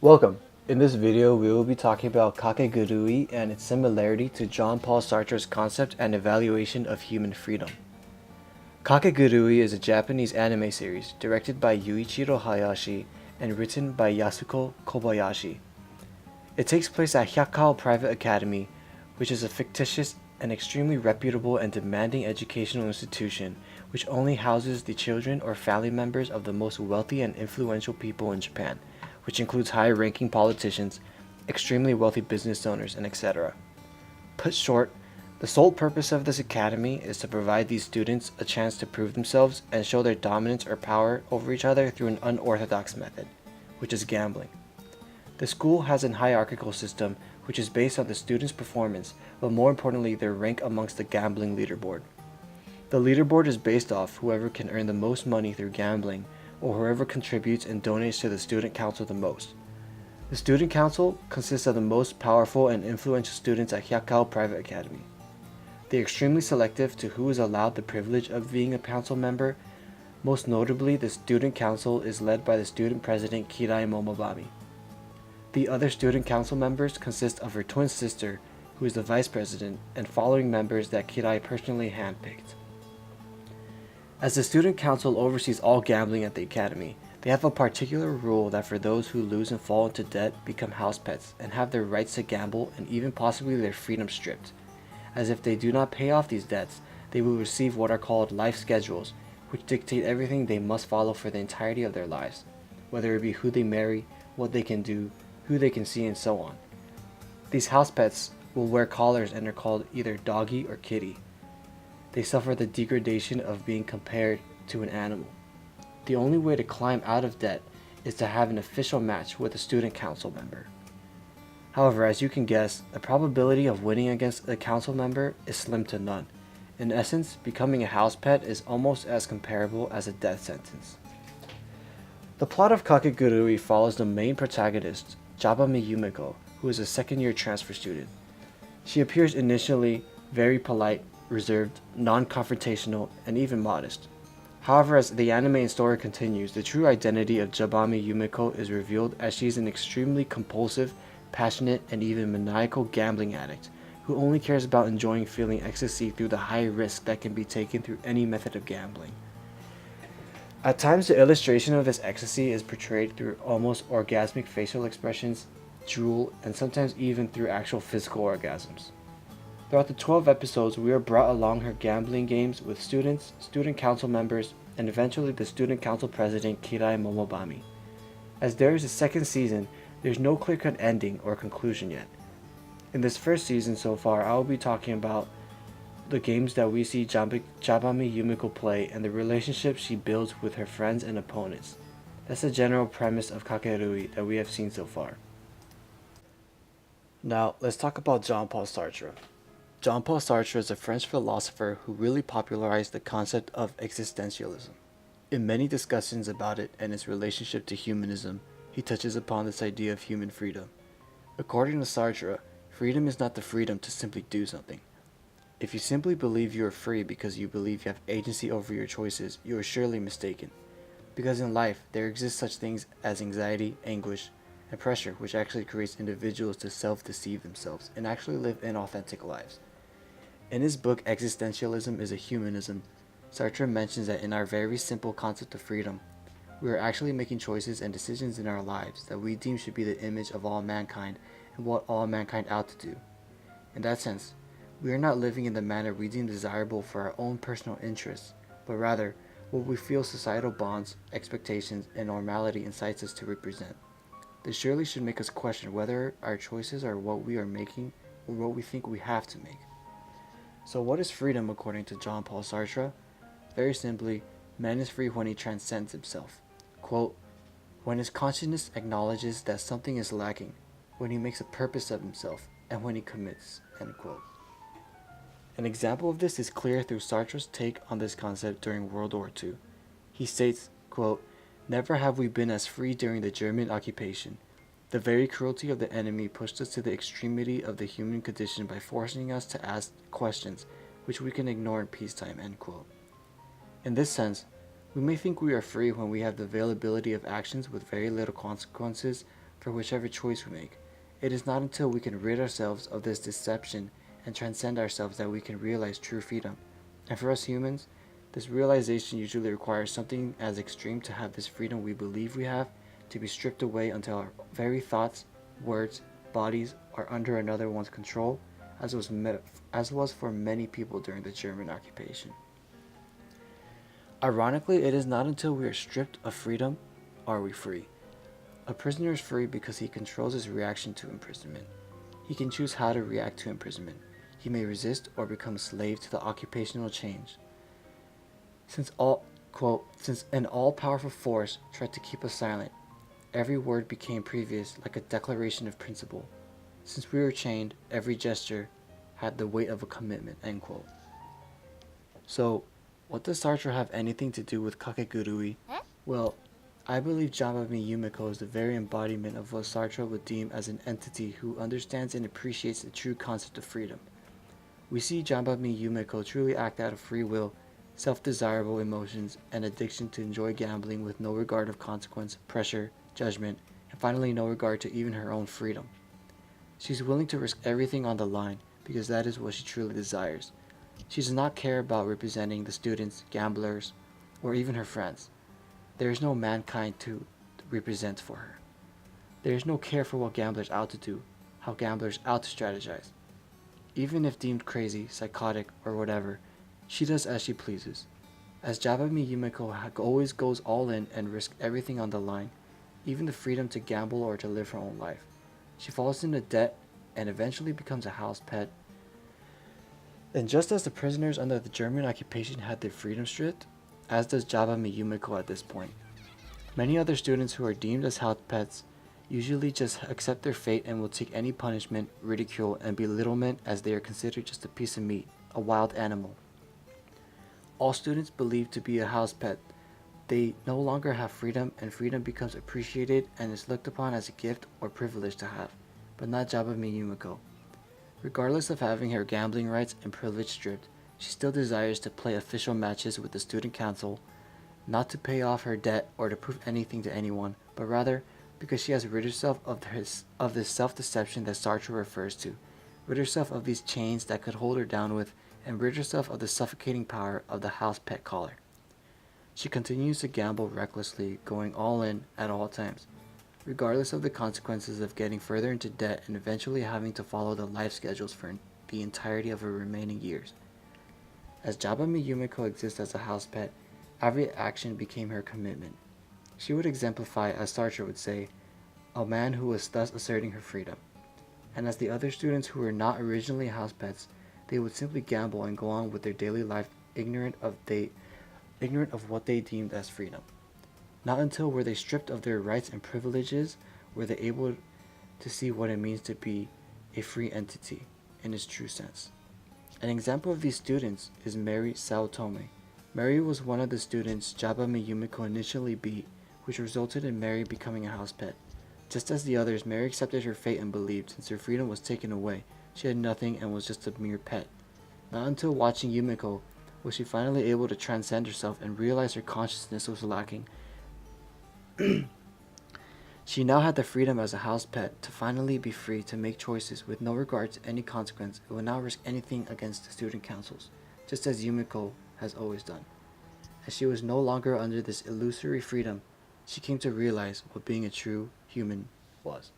Welcome! In this video, we will be talking about Kakegurui and its similarity to Jean-Paul Sartre's concept and evaluation of human freedom. Kakegurui is a Japanese anime series directed by Yuichiro Hayashi and written by Yasuko Kobayashi. It takes place at Hyakao Private Academy, which is a fictitious and extremely reputable and demanding educational institution which only houses the children or family members of the most wealthy and influential people in Japan, which includes high-ranking politicians, extremely wealthy business owners, and etc. Put short, the sole purpose of this academy is to provide these students a chance to prove themselves and show their dominance or power over each other through an unorthodox method, which is gambling. The school has an hierarchical system which is based on the students' performance, but more importantly their rank amongst the gambling leaderboard. The leaderboard is based off whoever can earn the most money through gambling, or whoever contributes and donates to the student council the most. The student council consists of the most powerful and influential students at Hyakao Private Academy. They are extremely selective to who is allowed the privilege of being a council member. Most notably, the student council is led by the student president Kirai Momobami. The other student council members consist of her twin sister, who is the vice president, and following members that Kirai personally handpicked. As the student council oversees all gambling at the academy, they have a particular rule that for those who lose and fall into debt become house pets and have their rights to gamble and even possibly their freedom stripped, as if they do not pay off these debts, they will receive what are called life schedules, which dictate everything they must follow for the entirety of their lives, whether it be who they marry, what they can do, who they can see, and so on. These house pets will wear collars and are called either doggy or kitty. They suffer the degradation of being compared to an animal. The only way to climb out of debt is to have an official match with a student council member. However, as you can guess, the probability of winning against a council member is slim to none. In essence, becoming a house pet is almost as comparable as a death sentence. The plot of Kakegurui follows the main protagonist, Jabami Yumiko, who is a second-year transfer student. She appears initially very polite, reserved, non-confrontational, and even modest. However, as the anime and story continues, the true identity of Jabami Yumiko is revealed as she is an extremely compulsive, passionate, and even maniacal gambling addict who only cares about enjoying feeling ecstasy through the high risk that can be taken through any method of gambling. At times, the illustration of this ecstasy is portrayed through almost orgasmic facial expressions, drool, and sometimes even through actual physical orgasms. Throughout the 12 episodes, we are brought along her gambling games with students, student council members, and eventually the student council president Kirai Momobami. As there is a second season, there's no clear-cut ending or conclusion yet. In this first season so far, I will be talking about the games that we see Jabami Yumiko play and the relationship she builds with her friends and opponents. That's the general premise of Kakegurui that we have seen so far. Now, let's talk about Jean-Paul Sartre. Jean-Paul Sartre is a French philosopher who really popularized the concept of existentialism. In many discussions about it and its relationship to humanism, he touches upon this idea of human freedom. According to Sartre, freedom is not the freedom to simply do something. If you simply believe you are free because you believe you have agency over your choices, you are surely mistaken. Because in life, there exist such things as anxiety, anguish, and pressure, which actually creates individuals to self-deceive themselves and actually live inauthentic lives. In his book, Existentialism is a Humanism, Sartre mentions that in our very simple concept of freedom, we are actually making choices and decisions in our lives that we deem should be the image of all mankind and what all mankind ought to do. In that sense, we are not living in the manner we deem desirable for our own personal interests, but rather what we feel societal bonds, expectations, and normality incites us to represent. This surely should make us question whether our choices are what we are making or what we think we have to make. So what is freedom according to Jean-Paul Sartre? Very simply, man is free when he transcends himself. Quote, when his consciousness acknowledges that something is lacking, when he makes a purpose of himself, and when he commits, end quote. An example of this is clear through Sartre's take on this concept during World War II. He states, quote, never have we been as free during the German occupation. The very cruelty of the enemy pushed us to the extremity of the human condition by forcing us to ask questions which we can ignore in peacetime, end quote. In this sense, we may think we are free when we have the availability of actions with very little consequences for whichever choice we make. It is not until we can rid ourselves of this deception and transcend ourselves that we can realize true freedom. And for us humans, this realization usually requires something as extreme to have this freedom we believe we have to be stripped away until our very thoughts, words, bodies are under another one's control, as was for many people during the German occupation. Ironically, it is not until we are stripped of freedom are we free. A prisoner is free because he controls his reaction to imprisonment. He can choose how to react to imprisonment. He may resist or become a slave to the occupational change. Since an all-powerful force tried to keep us silent, every word became previous like a declaration of principle. Since we were chained, every gesture had the weight of a commitment. End quote. So, what does Sartre have anything to do with Kakegurui? Well, I believe Jabami Yumiko is the very embodiment of what Sartre would deem as an entity who understands and appreciates the true concept of freedom. We see Jabami Yumiko truly act out of free will, self-desirable emotions, and addiction to enjoy gambling with no regard of consequence, pressure, judgment, and finally no regard to even her own freedom. She's willing to risk everything on the line because that is what she truly desires. She does not care about representing the students, gamblers, or even her friends. There is no mankind to represent for her. There is no care for what gamblers ought to do, how gamblers ought to strategize. Even if deemed crazy, psychotic, or whatever, she does as she pleases. As Jabami Yumiko always goes all in and risks everything on the line, even the freedom to gamble or to live her own life. She falls into debt and eventually becomes a house pet. And just as the prisoners under the German occupation had their freedom stripped, as does Jabami Yumiko at this point. Many other students who are deemed as house pets usually just accept their fate and will take any punishment, ridicule, and belittlement as they are considered just a piece of meat, a wild animal. All students believed to be a house pet. They no longer have freedom, and freedom becomes appreciated and is looked upon as a gift or privilege to have, but not Jabami Yumiko. Regardless of having her gambling rights and privilege stripped, she still desires to play official matches with the student council, not to pay off her debt or to prove anything to anyone, but rather because she has rid herself of this self-deception that Sartre refers to, rid herself of these chains that could hold her down with, and rid herself of the suffocating power of the house pet collar. She continues to gamble recklessly, going all in at all times, regardless of the consequences of getting further into debt and eventually having to follow the life schedules for the entirety of her remaining years. As Jabami Yumiko exists as a house pet, every action became her commitment. She would exemplify, as Sartre would say, a man who was thus asserting her freedom. And as the other students who were not originally house pets, they would simply gamble and go on with their daily life ignorant of what they deemed as freedom. Not until were they stripped of their rights and privileges were they able to see what it means to be a free entity in its true sense. An example of these students is Mary Saotome. Mary was one of the students Jabami Yumiko initially beat, which resulted in Mary becoming a house pet. Just as the others, Mary accepted her fate and believed since her freedom was taken away, she had nothing and was just a mere pet. Not until watching Yumiko was she finally able to transcend herself and realize her consciousness was lacking. She now had the freedom as a house pet to finally be free to make choices with no regard to any consequence and would not risk anything against the student councils, just as Yumiko has always done. As she was no longer under this illusory freedom, she came to realize what being a true human was.